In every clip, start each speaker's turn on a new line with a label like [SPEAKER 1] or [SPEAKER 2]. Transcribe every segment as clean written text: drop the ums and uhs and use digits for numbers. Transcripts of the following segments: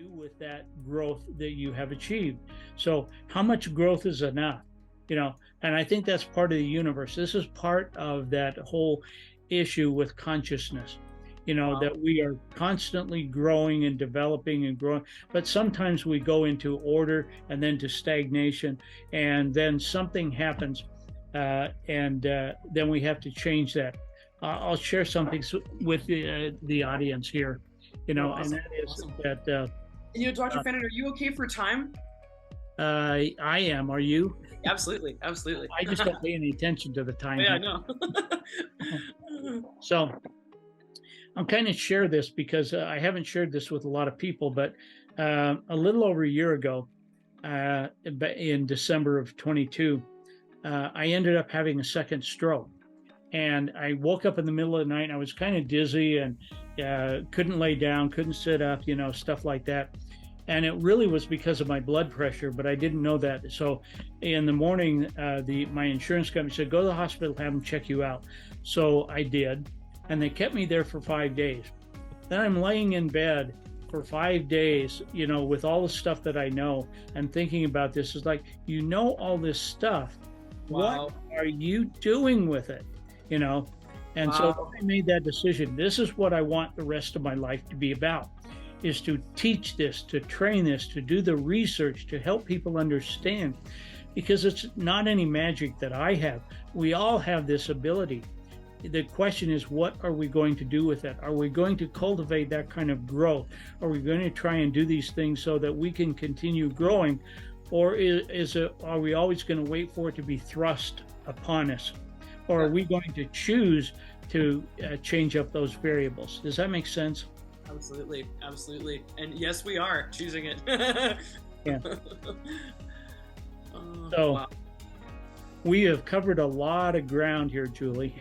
[SPEAKER 1] do with that growth that you have achieved. So how much growth is enough? And I think that's part of the universe. This is part of that whole issue with consciousness,
[SPEAKER 2] Wow.
[SPEAKER 1] that we are constantly growing and developing and growing, but sometimes we go into order and then to stagnation, and then something happens, and then we have to change that. I'll share something with the audience here,
[SPEAKER 2] No,
[SPEAKER 1] and
[SPEAKER 2] awesome.
[SPEAKER 1] that is
[SPEAKER 2] Awesome.
[SPEAKER 1] that
[SPEAKER 2] Dr. Fenton, are you okay for time?
[SPEAKER 1] I am. Are you?
[SPEAKER 2] Absolutely. Absolutely.
[SPEAKER 1] I just don't pay any attention to the time
[SPEAKER 2] Yeah,
[SPEAKER 1] here.
[SPEAKER 2] no.
[SPEAKER 1] So I'm kind of share this because I haven't shared this with a lot of people, but a little over a year ago, in December of 22, I ended up having a second stroke. And I woke up in the middle of the night and I was kind of dizzy and couldn't lay down, couldn't sit up, stuff like that. And it really was because of my blood pressure, but I didn't know that. So in the morning, my insurance company said, go to the hospital, have them check you out. So I did. And they kept me there for 5 days. Then I'm laying in bed for 5 days, with all the stuff that I know and thinking about this is like, all this stuff. What
[SPEAKER 2] Wow.
[SPEAKER 1] are you doing with it? you know and so
[SPEAKER 2] Wow.
[SPEAKER 1] I made that decision. This is what I want the rest of my life to be about, is to teach this, to train this, to do the research, to help people understand, because it's not any magic that I have. We all have this ability. The question is, what are we going to do with it? Are we going to cultivate that kind of growth? Are we going to try and do these things so that we can continue growing? Or are we always going to wait for it to be thrust upon us? Or
[SPEAKER 2] Yeah,
[SPEAKER 1] are we going to choose to change up those variables? Does that make sense?
[SPEAKER 2] absolutely. Absolutely. And yes, we are choosing it.
[SPEAKER 1] Yeah.
[SPEAKER 2] Oh,
[SPEAKER 1] So
[SPEAKER 2] wow.
[SPEAKER 1] we have covered a lot of ground here, Julie.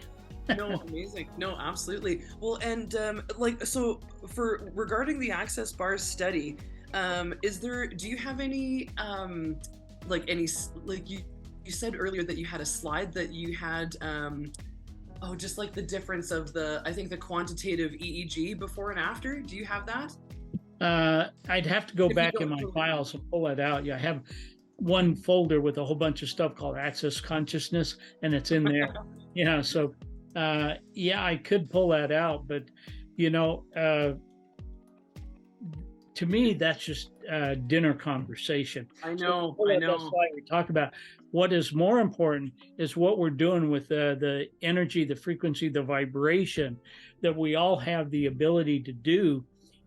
[SPEAKER 2] No, amazing. No, absolutely. Well, and so for regarding the Access Bars study, do you have any, you said earlier that you had a slide that you had, just like the difference of I think the quantitative EEG before and after. Do you have that?
[SPEAKER 1] I'd have to go
[SPEAKER 2] If you
[SPEAKER 1] back in
[SPEAKER 2] don't,
[SPEAKER 1] my
[SPEAKER 2] totally fine.
[SPEAKER 1] files and pull it out. Yeah, I have one folder with a whole bunch of stuff called Access Consciousness, and it's in there. So yeah, I could pull that out, but you know, uh, to me, that's just dinner conversation.
[SPEAKER 2] I
[SPEAKER 1] So
[SPEAKER 2] know,
[SPEAKER 1] pull
[SPEAKER 2] I
[SPEAKER 1] out that
[SPEAKER 2] know.
[SPEAKER 1] slide, we talk about what is more important is what we're doing with the energy, the frequency, the vibration that we all have the ability to do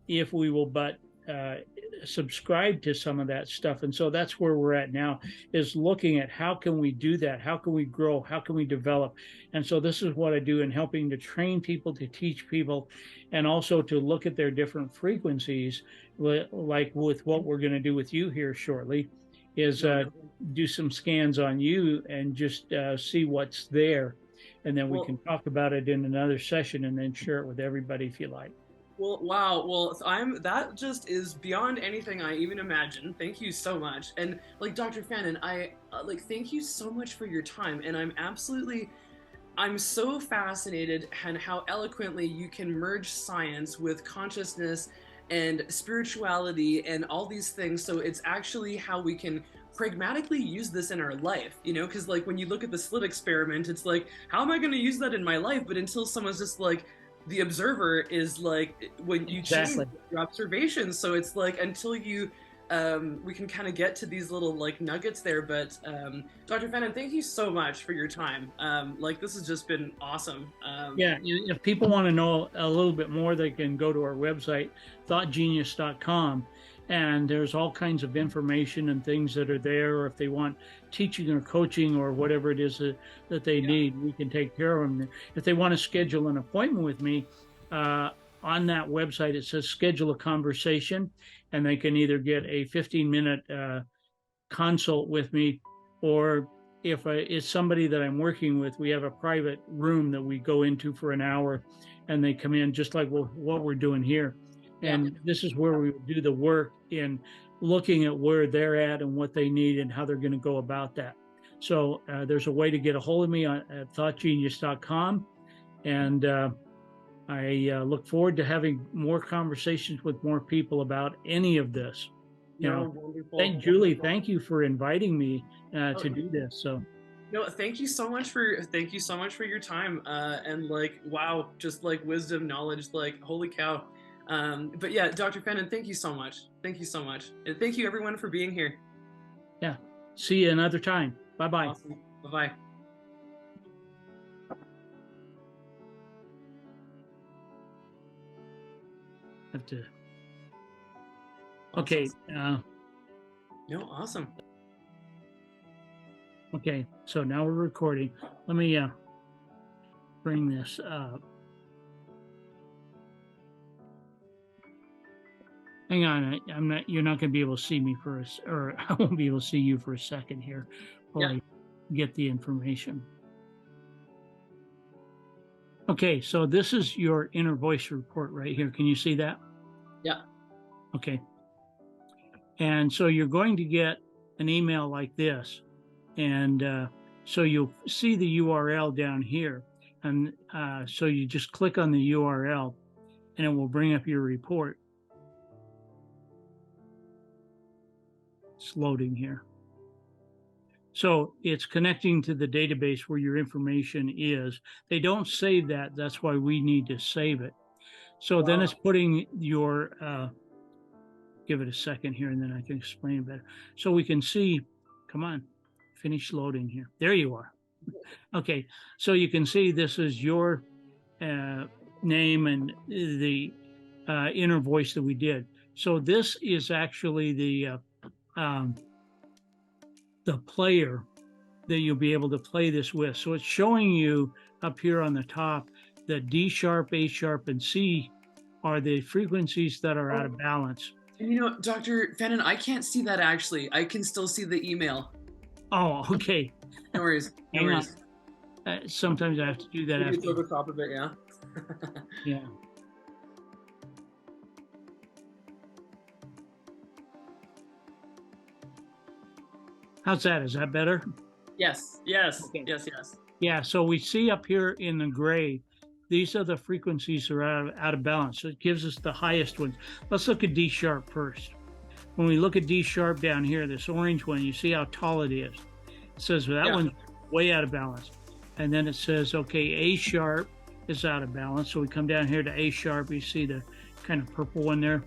[SPEAKER 1] if we will but uh, subscribe to some of that stuff. And so that's where we're at now, is looking at how can we do that? How can we grow? How can we develop? And so this is what I do in helping to train people, to teach people, and also to look at their different frequencies, like with what we're going to do with you here shortly, is
[SPEAKER 2] No, no.
[SPEAKER 1] do some scans on you and just see what's there. And then we can
[SPEAKER 2] Well,
[SPEAKER 1] talk about it in another session and then share it with everybody if you like.
[SPEAKER 2] Well, wow. Well, that just is beyond anything I even imagined. Thank you so much. And like Dr. Fannin, I thank you so much for your time. And I'm so fascinated and how eloquently you can merge science with consciousness and spirituality and all these things. So it's actually how we can pragmatically use this in our life, because like when you look at the slit experiment, it's like, how am I going to use that in my life? But until someone's just like, the observer is like, when you change
[SPEAKER 1] Exactly.
[SPEAKER 2] your observations. So it's like, until you we can kind of get to these little like nuggets there. But Dr. Fannin, thank you so much for your time. This has just been awesome.
[SPEAKER 1] Yeah, if people want to know a little bit more, they can go to our website, thoughtgenius.com, and there's all kinds of information and things that are there. Or if they want teaching or coaching or whatever it is that they
[SPEAKER 2] Yeah.
[SPEAKER 1] need, we can take care of them. If they want to schedule an appointment with me, on that website, it says schedule a conversation, and they can either get a 15-minute consult with me, or if it's somebody that I'm working with, we have a private room that we go into for an hour, and they come in just like what we're doing here.
[SPEAKER 2] Yeah.
[SPEAKER 1] And this is where we do the work in looking at where they're at and what they need and how they're going to go about that. So there's a way to get a hold of me at thoughtgenius.com. And I look forward to having more conversations with more people about any of this. You know,
[SPEAKER 2] Wonderful.
[SPEAKER 1] Julie, thank you for inviting me
[SPEAKER 2] Oh,
[SPEAKER 1] to do this. So,
[SPEAKER 2] no, thank you so much for your time. And like, wow, just like wisdom, knowledge, like, holy cow. But yeah, Dr. Fennon, thank you so much. Thank you so much. And thank you everyone for being here.
[SPEAKER 1] yeah, see you another time. Bye-bye.
[SPEAKER 2] Awesome. Bye-bye.
[SPEAKER 1] Have to. Okay.
[SPEAKER 2] No, awesome.
[SPEAKER 1] Okay, so now we're recording. Let me bring this up. Hang on, I'm not. You're not going to be able to see me for or I won't be able to see you for a second here while I get the information. Okay, so this is your inner voice report right here. Can you see that?
[SPEAKER 2] Yeah.
[SPEAKER 1] Okay. And so you're going to get an email like this. And so you'll see the URL down here. And so you just click on the URL and it will bring up your report. It's loading here. So it's connecting to the database where your information is. They don't save that. That's why we need to save it. So then it's putting your, give it a second here and then I can explain better. So we can see, come on, finish loading here. There you are. Okay, so you can see this is your name and the inner voice that we did. So this is actually the player that you'll be able to play this with. So it's showing you up here on the top that D sharp, A sharp, and C are the frequencies that are out of balance.
[SPEAKER 2] And you know, Dr. Fennon, I can't see that actually. I can still see the email.
[SPEAKER 1] Oh, okay.
[SPEAKER 2] No worries. No
[SPEAKER 1] Hang
[SPEAKER 2] worries.
[SPEAKER 1] on. Sometimes I have to do that.
[SPEAKER 2] Maybe it's over top of it, yeah.
[SPEAKER 1] Yeah. How's that? Is that better?
[SPEAKER 2] Yes, yes,
[SPEAKER 1] Okay.
[SPEAKER 2] yes, yes.
[SPEAKER 1] Yeah, so we see up here in the gray, these are the frequencies that are out of balance. So it gives us the highest ones. Let's look at D sharp first. When we look at D sharp down here, this orange one, you see how tall it is. It says well, that one's way out of balance. And then it says, okay, A sharp is out of balance. So we come down here to A sharp, you see the kind of purple one there.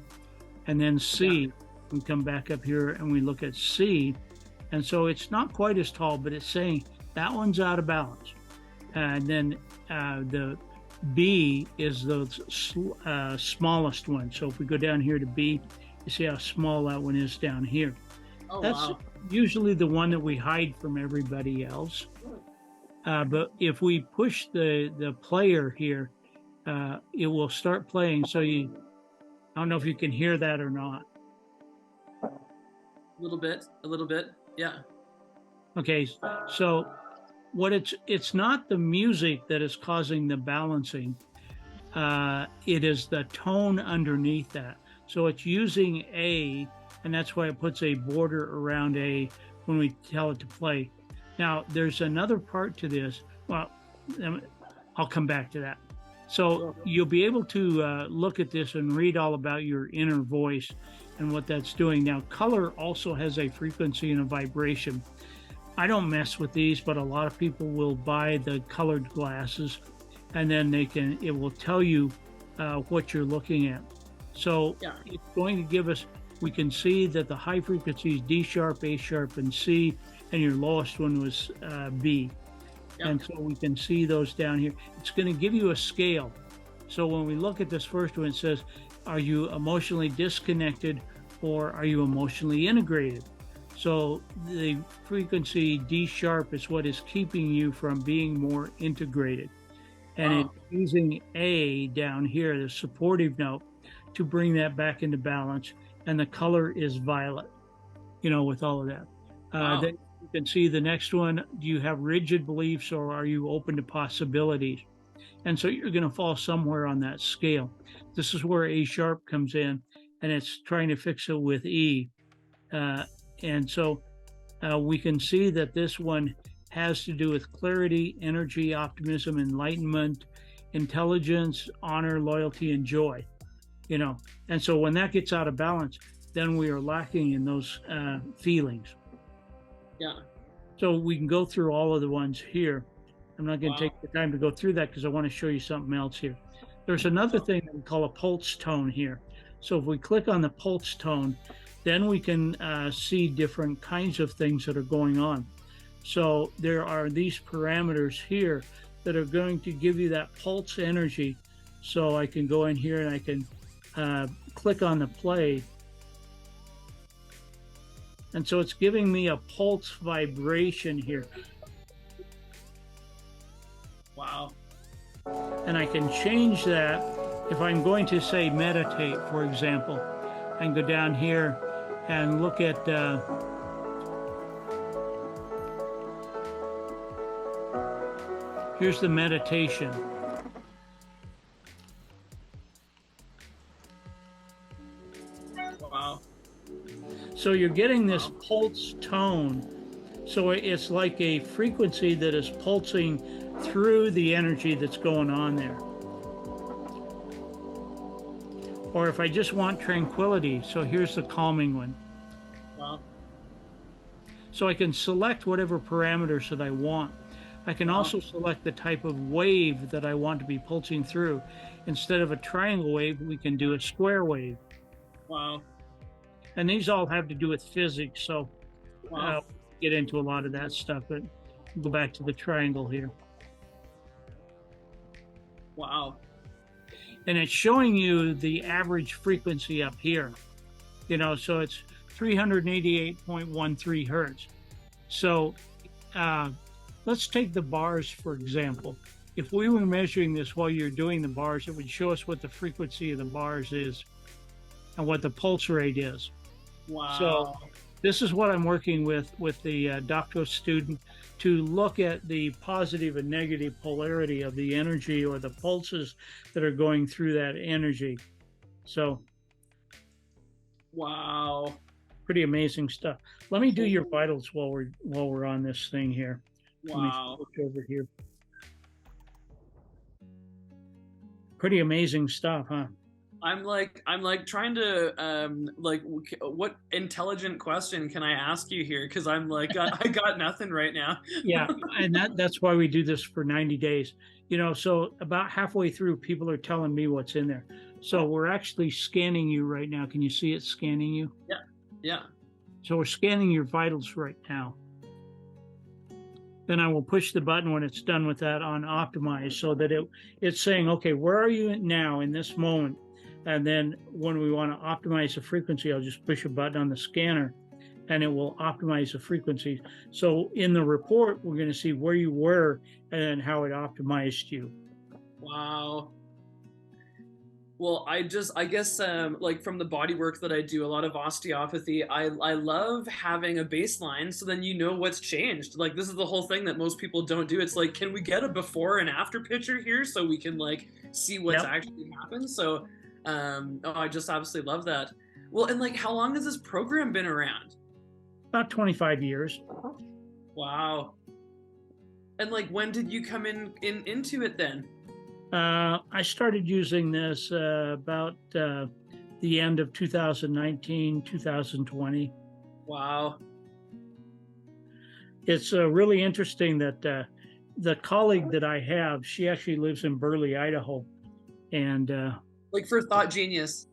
[SPEAKER 1] And then C, we come back up here and we look at C. And so it's not quite as tall, but it's saying that one's out of balance. And then the B is the smallest one. So if we go down here to B, you see how small that one is down here.
[SPEAKER 2] Oh,
[SPEAKER 1] That's
[SPEAKER 2] wow.
[SPEAKER 1] usually the one that we hide from everybody else. But if we push the player here, it will start playing. So I don't know if you can hear that or not.
[SPEAKER 2] A little bit. Yeah.
[SPEAKER 1] Okay, so what it's not the music that is causing the balancing. It is the tone underneath that. So it's using A, and that's why it puts a border around A when we tell it to play. Now, there's another part to this. Well, I'll come back to that. So you'll be able to look at this and read all about your inner voice and what that's doing. Now, color also has a frequency and a vibration. I don't mess with these, but a lot of people will buy the colored glasses, and then it will tell you what you're looking at. So it's going to give us, we can see that the high frequencies D sharp, A sharp, and C, and your lowest one was B. And so we can see those down here. It's going to give you a scale. So when we look at this first one, it says, are you emotionally disconnected or are you emotionally integrated? So the frequency D sharp is what is keeping you from being more integrated. And it's using A down here, the supportive note, to bring that back into balance. And the color is violet, with all of that. Then you can see the next one. Do you have rigid beliefs or are you open to possibilities? And so you're going to fall somewhere on that scale. This is where A sharp comes in, and it's trying to fix it with E. And so we can see that this one has to do with clarity, energy, optimism, enlightenment, intelligence, honor, loyalty, and joy, And so when that gets out of balance, then we are lacking in those feelings.
[SPEAKER 2] Yeah.
[SPEAKER 1] So we can go through all of the ones here. I'm not going to
[SPEAKER 2] Wow.
[SPEAKER 1] take the time to go through that because I want to show you something else here. There's another thing that we call a pulse tone here. So if we click on the pulse tone, then we can see different kinds of things that are going on. So there are these parameters here that are going to give you that pulse energy. So I can go in here and I can click on the play. And so it's giving me a pulse vibration here.
[SPEAKER 2] Wow.
[SPEAKER 1] And I can change that if I'm going to say meditate, for example. I can go down here and look at here's the meditation.
[SPEAKER 2] Wow.
[SPEAKER 1] So you're getting this pulse tone. So it's like a frequency that is pulsing through the energy that's going on there. Or if I just want tranquility, so here's the calming one.
[SPEAKER 2] Wow.
[SPEAKER 1] So I can select whatever parameters that I want. I can also select the type of wave that I want to be pulsing through. Instead of a triangle wave, we can do a square wave.
[SPEAKER 2] Wow.
[SPEAKER 1] And these all have to do with physics, so
[SPEAKER 2] Wow.
[SPEAKER 1] get into a lot of that stuff, but go back to the triangle here.
[SPEAKER 2] Wow.
[SPEAKER 1] And it's showing you the average frequency up here, so it's 388.13 hertz. So let's take the bars, for example. If we were measuring this while you're doing the bars, it would show us what the frequency of the bars is and what the pulse rate is.
[SPEAKER 2] Wow.
[SPEAKER 1] So this is what I'm working with the doctoral student to look at the positive and negative polarity of the energy or the pulses that are going through that energy. So,
[SPEAKER 2] wow.
[SPEAKER 1] Pretty amazing stuff. Let me do your vitals while we're on this thing here.
[SPEAKER 2] Wow.
[SPEAKER 1] Let me switch over here. Pretty amazing stuff, huh?
[SPEAKER 2] I'm like trying to what intelligent question can I ask you here? Because I'm like I got nothing right now.
[SPEAKER 1] Yeah, and that's why we do this for 90 days. So about halfway through, people are telling me what's in there. So we're actually scanning you right now. Can you see it scanning you?
[SPEAKER 2] Yeah. Yeah.
[SPEAKER 1] So we're scanning your vitals right now. Then I will push the button when it's done with that on optimize so that it's saying, okay, where are you now in this moment? And then when we want to optimize the frequency, I'll just push a button on the scanner and it will optimize the frequency. So in the report, we're going to see where you were and how it optimized you.
[SPEAKER 2] Wow. Well, I guess like from the body work that I do, a lot of osteopathy, I love having a baseline so then you know what's changed. Like this is the whole thing that most people don't do. It's like, can we get a before and after picture here so we can like see what's actually happened? So I just absolutely love that. Well, and like how long has this program been around?
[SPEAKER 1] About 25 years.
[SPEAKER 2] Wow. And like when did you come into it then?
[SPEAKER 1] I started using this about the end of 2019, 2020.
[SPEAKER 2] Wow.
[SPEAKER 1] It's really interesting that the colleague that I have, she actually lives in Burley, Idaho. And
[SPEAKER 2] like for Thought Genius.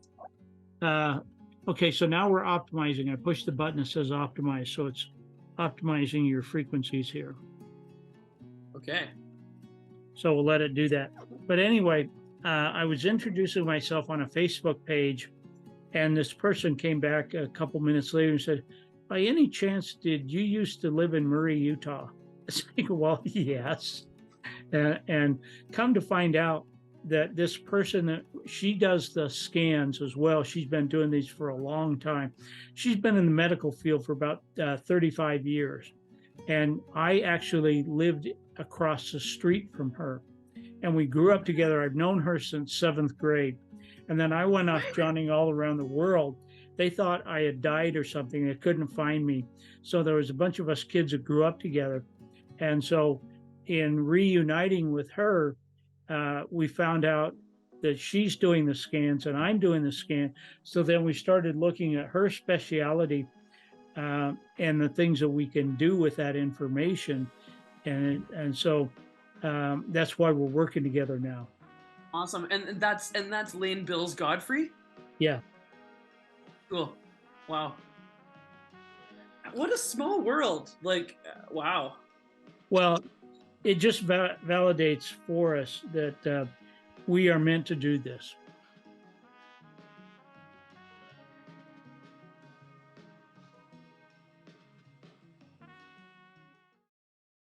[SPEAKER 1] Okay, so now we're optimizing. I push the button that says optimize. So it's optimizing your frequencies here.
[SPEAKER 2] Okay.
[SPEAKER 1] So we'll let it do that. But anyway, I was introducing myself on a Facebook page, and this person came back a couple minutes later and said, by any chance, did you used to live in Murray, Utah? It's like, well, yes. And come to find out that this person, she does the scans as well. She's been doing these for a long time. She's been in the medical field for about 35 years. And I actually lived across the street from her. And we grew up together. I've known her since 7th grade. And then I went off journeying all around the world. They thought I had died or something. They couldn't find me. So there was a bunch of us kids that grew up together. And so in reuniting with her, we found out that she's doing the scans and I'm doing the scan. So then we started looking at her specialty and the things that we can do with that information. And so that's why we're working together now.
[SPEAKER 2] Awesome. And that's Lane Bills Godfrey?
[SPEAKER 1] Yeah.
[SPEAKER 2] Cool. Wow. What a small world. Like, wow.
[SPEAKER 1] Well, it just validates for us that we are meant to do this.